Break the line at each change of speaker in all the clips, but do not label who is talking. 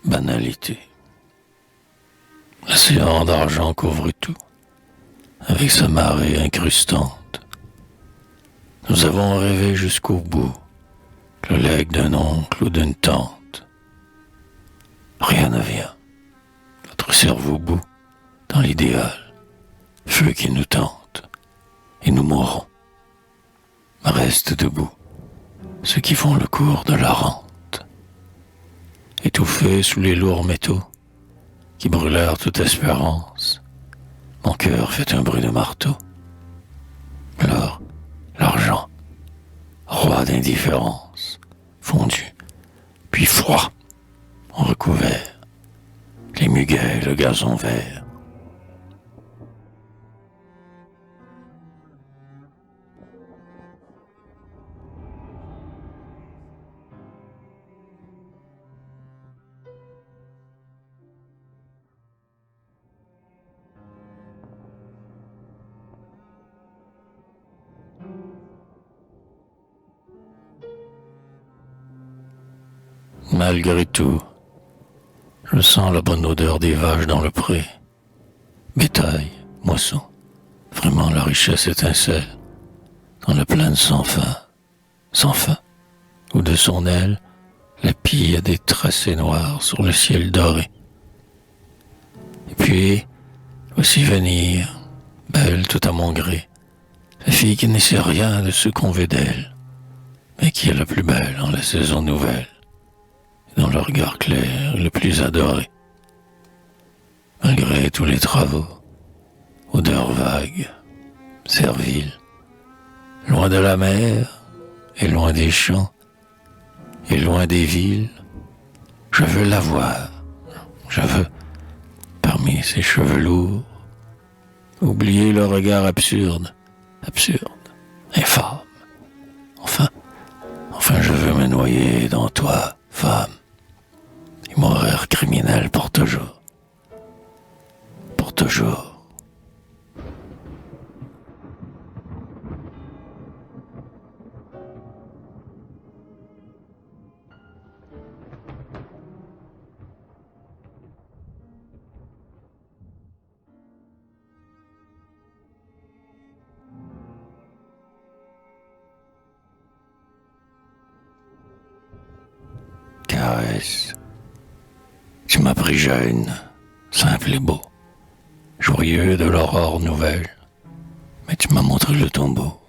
banalité. L'océan d'argent couvre tout, avec sa marée incrustante. Nous avons rêvé jusqu'au bout, le legs d'un oncle ou d'une tante. Rien ne vient. Notre cerveau bout dans l'idéal, feu qui nous tente, et nous mourrons. Restent debout ceux qui font le cours de la rente, étouffés sous les lourds métaux qui brûlèrent toute espérance. Mon cœur fait un bruit de marteau. Alors, l'argent, roi d'indifférence, fondu, puis froid, ont recouvert les muguets et le gazon vert. Malgré tout, je sens la bonne odeur des vaches dans le pré. Bétail, moisson, vraiment la richesse étincelle dans la plaine sans fin, où de son aile, la pie a des tracés noirs sur le ciel doré. Et puis, voici venir, belle tout à mon gré, la fille qui ne sait rien de ce qu'on veut d'elle, mais qui est la plus belle en la saison nouvelle, et dont le regard clair est le plus adoré. Malgré tous les travaux, odeur vague, servile, loin de la mer, et loin des champs, et loin des villes, je veux la voir, je veux, parmi ses cheveux lourds, oublier le regard absurde, infâme. Enfin je veux me noyer dans toi, femme, et mourir criminel pour toujours, pour toujours. Caresse, tu m'as pris jeune, simple et beau, joyeux de l'aurore nouvelle, mais tu m'as montré le tombeau,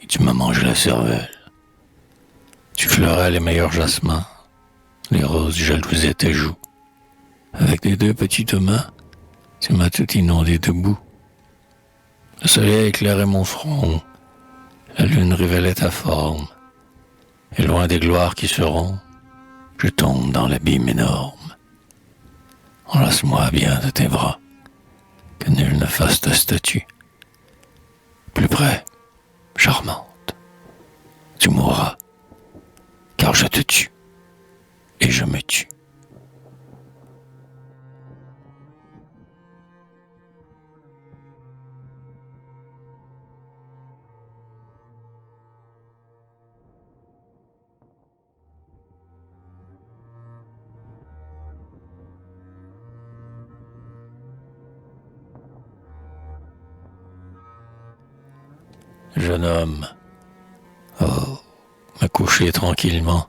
et tu m'as mangé la cervelle. Tu fleurais les meilleurs jasmins, les roses jalousaient tes joues. Avec tes deux petites mains, tu m'as tout inondé de boue. Le soleil éclairait mon front, la lune révélait ta forme, et loin des gloires qui seront, je tombe dans l'abîme énorme. Enlace-moi bien de tes bras, que nul ne fasse ta statue. Plus près, charmante, tu mourras, car je te tue, et je me tue. Jeune homme, oh, me coucher tranquillement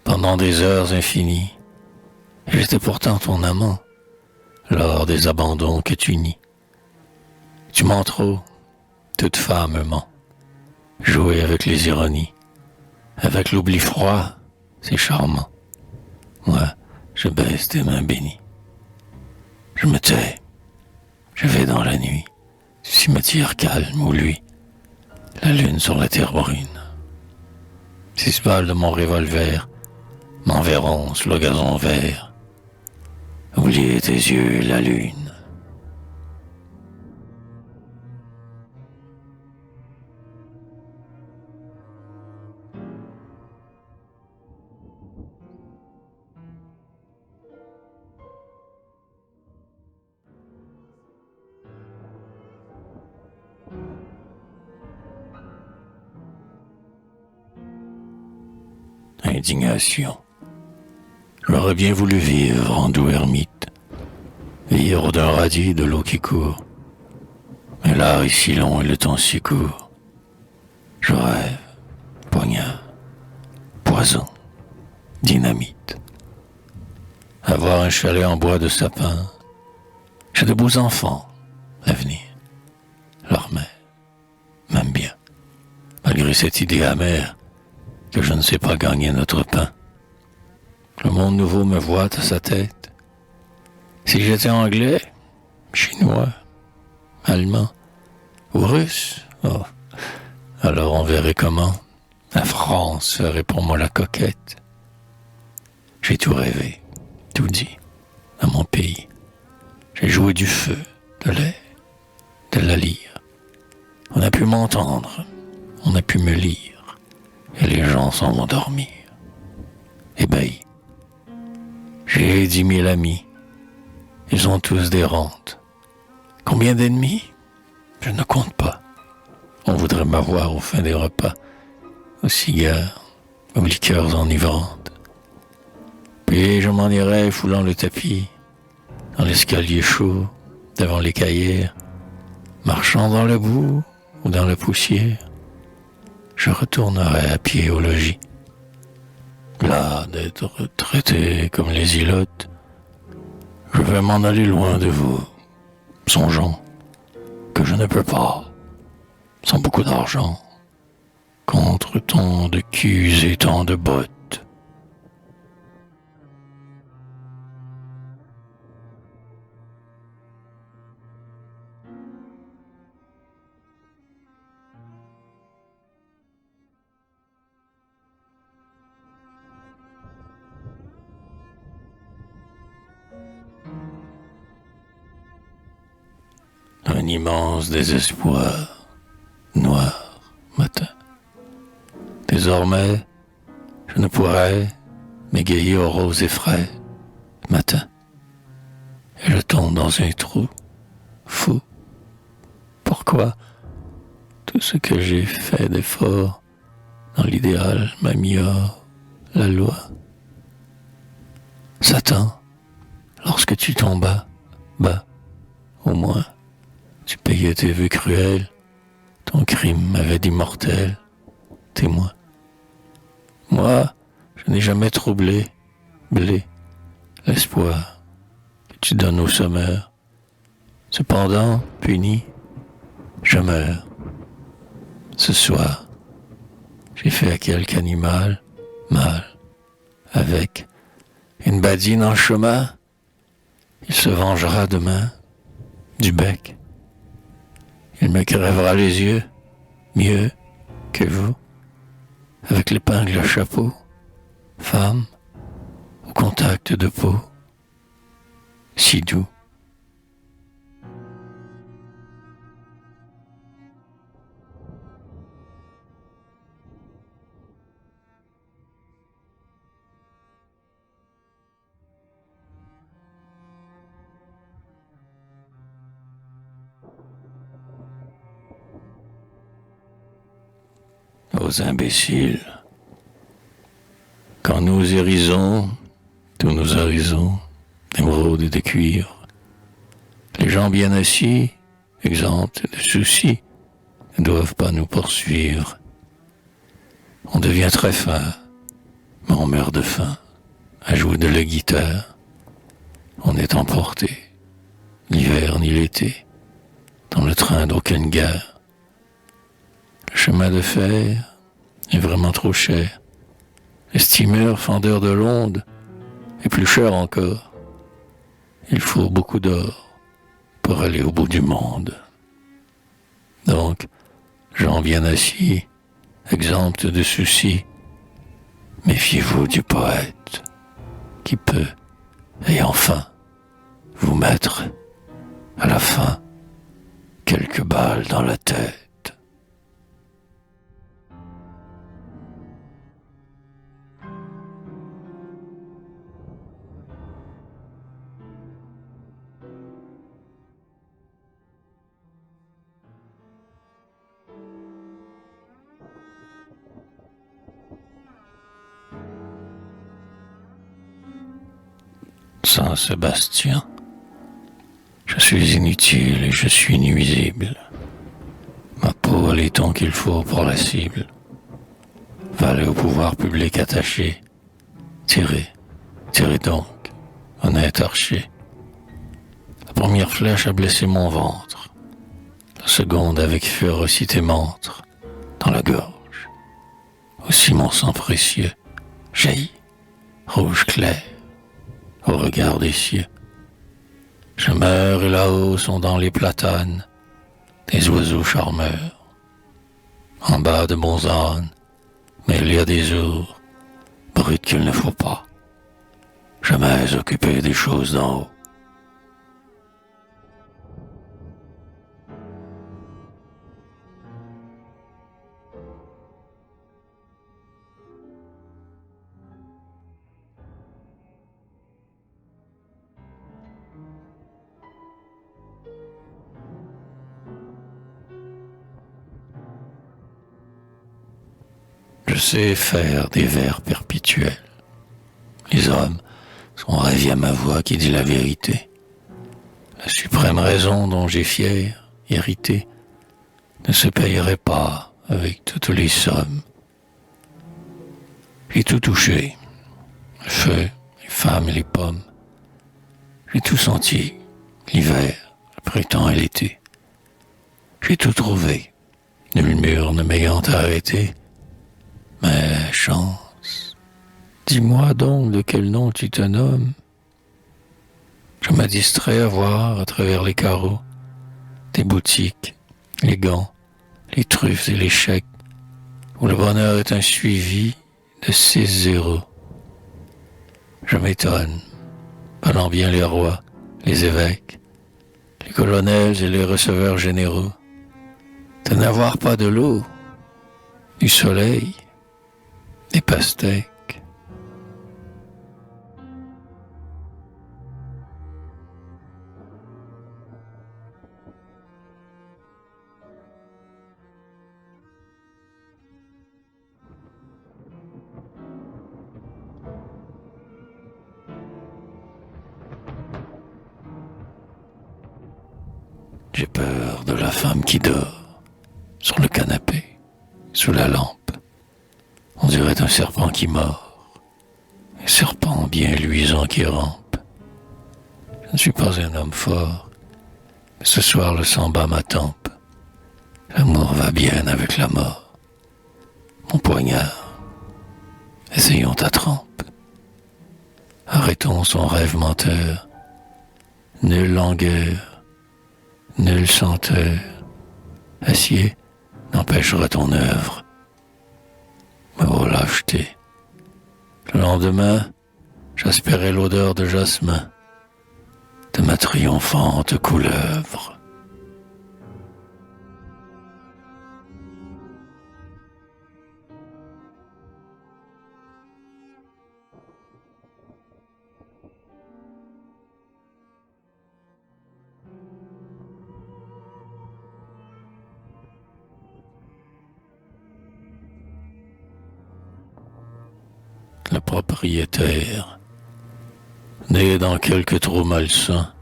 pendant des heures infinies. J'étais pourtant ton amant lors des abandons que tu nies. Tu mens trop, toute femme ment. Jouer avec les ironies, avec l'oubli froid, c'est charmant. Moi, je baisse tes mains bénies. Je me tais, je vais dans la nuit, cimetière calme où lui, la lune sur la terre brune. 6 balles de mon revolver m'enverront sur le gazon vert. Oublier tes yeux et la lune. Indignation, J'aurais bien voulu vivre en doux ermite, vivre d'un radis de l'eau qui court. Mais l'art est si long et le temps si court. Je rêve, poignard, poison, dynamite. Avoir un chalet en bois de sapin. J'ai de beaux enfants, l'avenir. Leur mère m'aime bien, malgré cette idée amère que je ne sais pas gagner notre pain. Le monde nouveau me voit à sa tête. Si j'étais anglais, chinois, allemand ou russe, oh, alors on verrait comment la France ferait pour moi la coquette. J'ai tout rêvé, tout dit, à mon pays. J'ai joué du feu, de l'air, de la lyre. On a pu m'entendre, on a pu me lire, et les gens s'en vont dormir. Ébahi. J'ai 10 000 amis, ils ont tous des rentes. Combien d'ennemis? Je ne compte pas. On voudrait m'avoir au fin des repas, aux cigares, aux liqueurs enivrantes. Puis je m'en irai foulant le tapis, dans l'escalier chaud, devant les cahiers, marchant dans le boue ou dans la poussière. Je retournerai à pied au logis. Là d'être traité comme les ilotes, je vais m'en aller loin de vous, songeant que je ne peux pas, sans beaucoup d'argent, contre tant de culs et tant de bottes. Un immense désespoir, noir matin. Désormais, je ne pourrai m'égayer aux roses et frais matin. Et je tombe dans un trou fou. Pourquoi tout ce que j'ai fait d'effort dans l'idéal m'a mis hors la loi? Satan, lorsque tu tombas bas, au moins, tu payais tes vœux cruels, ton crime m'avait dit mortel, témoin. Moi, je n'ai jamais troublé, blé, l'espoir que tu donnes au sommeur. Cependant, puni, je meurs. Ce soir, j'ai fait à quelque animal mal, avec une badine en chemin. Il se vengera demain du bec. Il me crèvera les yeux, mieux que vous, avec l'épingle à chapeau, femme, au contact de peau, si doux. Aux imbéciles, quand nous hérisons tous nos horizons d'émeraude et de cuir, les gens bien assis, exempts de soucis, ne doivent pas nous poursuivre. On devient très fin, mais on meurt de faim, à jouer de la guitare. On est emporté, l'hiver ni l'été, dans le train d'aucune gare. Le chemin de fer est vraiment trop cher. Le steamer fendeur de l'onde est plus cher encore. Il faut beaucoup d'or pour aller au bout du monde. Donc, gens bien assis, exempts de soucis, méfiez-vous du poète qui peut, et enfin, vous mettre, à la fin, quelques balles dans la tête. Saint-Sébastien. Je suis inutile et je suis nuisible. Ma peau a les tons qu'il faut pour la cible. Valez au pouvoir public attaché. Tirez, tirez donc, honnête archer. La première flèche a blessé mon ventre. La seconde avec férocité m'entre dans la gorge. Aussi mon sang précieux jaillit, rouge clair, au regard des cieux. Je meurs et là-haut sont dans les platanes des oiseaux charmeurs. En bas de bons ânes, mais il y a des jours bruts qu'il ne faut pas jamais occuper des choses d'en haut. Je sais faire des vers perpétuels. Les hommes sont ravis à ma voix qui dit la vérité. La suprême raison dont j'ai fier hérité ne se payerait pas avec toutes les sommes. J'ai tout touché, le feu, les femmes et les pommes. J'ai tout senti, l'hiver, le printemps et l'été. J'ai tout trouvé, nul mur ne m'ayant arrêté. Mais chance, dis-moi donc de quel nom tu te nommes. Je me distrais à voir à travers les carreaux tes boutiques, les gants, les truffes et les chèques, où le bonheur est un suivi de 6 zéros. Je m'étonne, parlant bien les rois, les évêques, les colonels et les receveurs généraux, de n'avoir pas de l'eau, du soleil, des pastèques. J'ai peur de la femme qui dort sur le canapé, sous la lampe. On dirait un serpent qui mord, un serpent bien luisant qui rampe. Je ne suis pas un homme fort, mais ce soir le sang bat ma tempe. L'amour va bien avec la mort. Mon poignard, essayons ta trempe. Arrêtons son rêve menteur. Nulle langueur, nulle senteur, acier n'empêchera ton œuvre. Oh lâcheté. Le lendemain, j'aspirais l'odeur de jasmin de ma triomphante couleuvre. Le propriétaire, né dans quelque trou malsain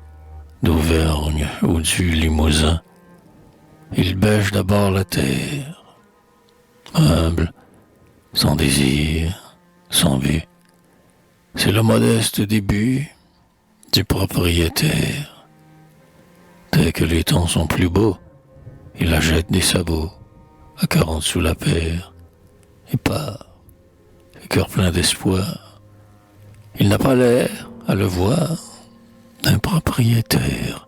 d'Auvergne ou du Limousin, il bêche d'abord la terre, humble, sans désir, sans but. C'est le modeste début du propriétaire. Dès que les temps sont plus beaux, il achète des sabots à 40 sous la paire et part. Le cœur plein d'espoir. Il n'a pas l'air, à le voir, d'un propriétaire.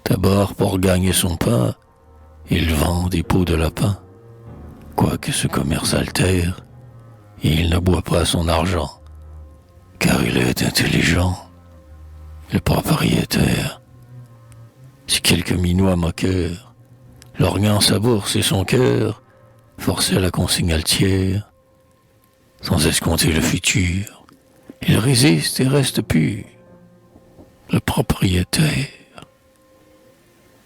D'abord, pour gagner son pain, il vend des peaux de lapin. Quoique ce commerce altère, il ne boit pas son argent, car il est intelligent. Le propriétaire, si quelque minois moqueur, lorgnant sa bourse et son cœur, forçait la consigne altière, sans escompter le futur, il résiste et reste pur. Le propriétaire,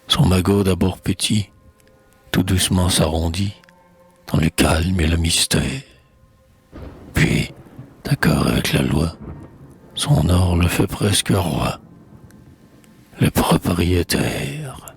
son magot d'abord petit, tout doucement s'arrondit dans le calme et le mystère. Puis, d'accord avec la loi, son or le fait presque roi, le propriétaire.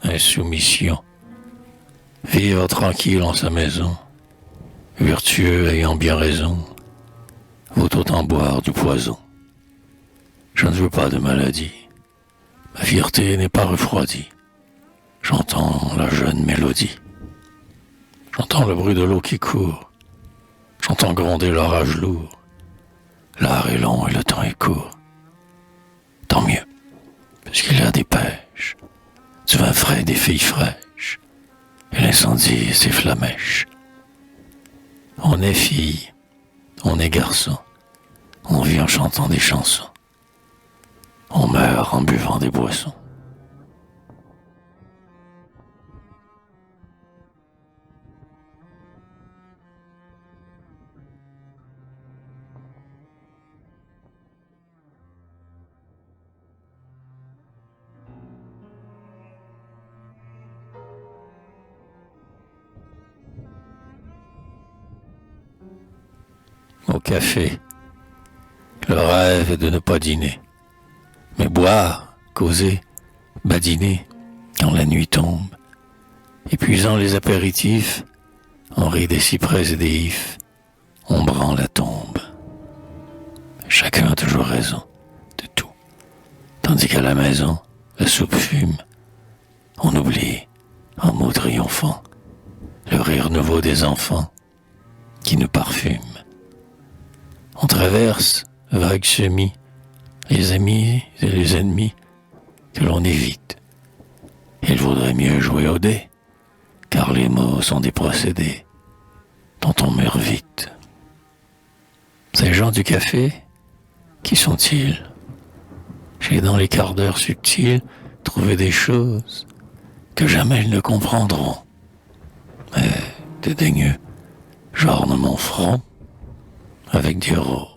Insoumission. Vivre tranquille en sa maison, vertueux ayant bien raison, vaut autant boire du poison. Je ne veux pas de maladie, ma fierté n'est pas refroidie. J'entends la jeune mélodie. J'entends le bruit de l'eau qui court, j'entends gronder l'orage lourd. L'art est long et le temps est court. Tant mieux, puisqu'il y a des pêches, du vin frais et des filles fraîches, et l'incendie et ses flamèches. On est fille, on est garçon, on vit en chantant des chansons, on meurt en buvant des boissons. Au café, le rêve est de ne pas dîner, mais boire, causer, badiner quand la nuit tombe. Épuisant les apéritifs, on rit des cyprès et des ifs, on branle la tombe. Chacun a toujours raison de tout, tandis qu'à la maison, la soupe fume. On oublie, en mots triomphants, le rire nouveau des enfants qui nous parfument. On traverse, vagues semis, les amis et les ennemis que l'on évite. Il vaudrait mieux jouer au dé, car les mots sont des procédés dont on meurt vite. Ces gens du café, qui sont-ils? J'ai dans les quarts d'heure subtils trouvé des choses que jamais ils ne comprendront. Mais dédaigneux, j'orne mon front avec du rose.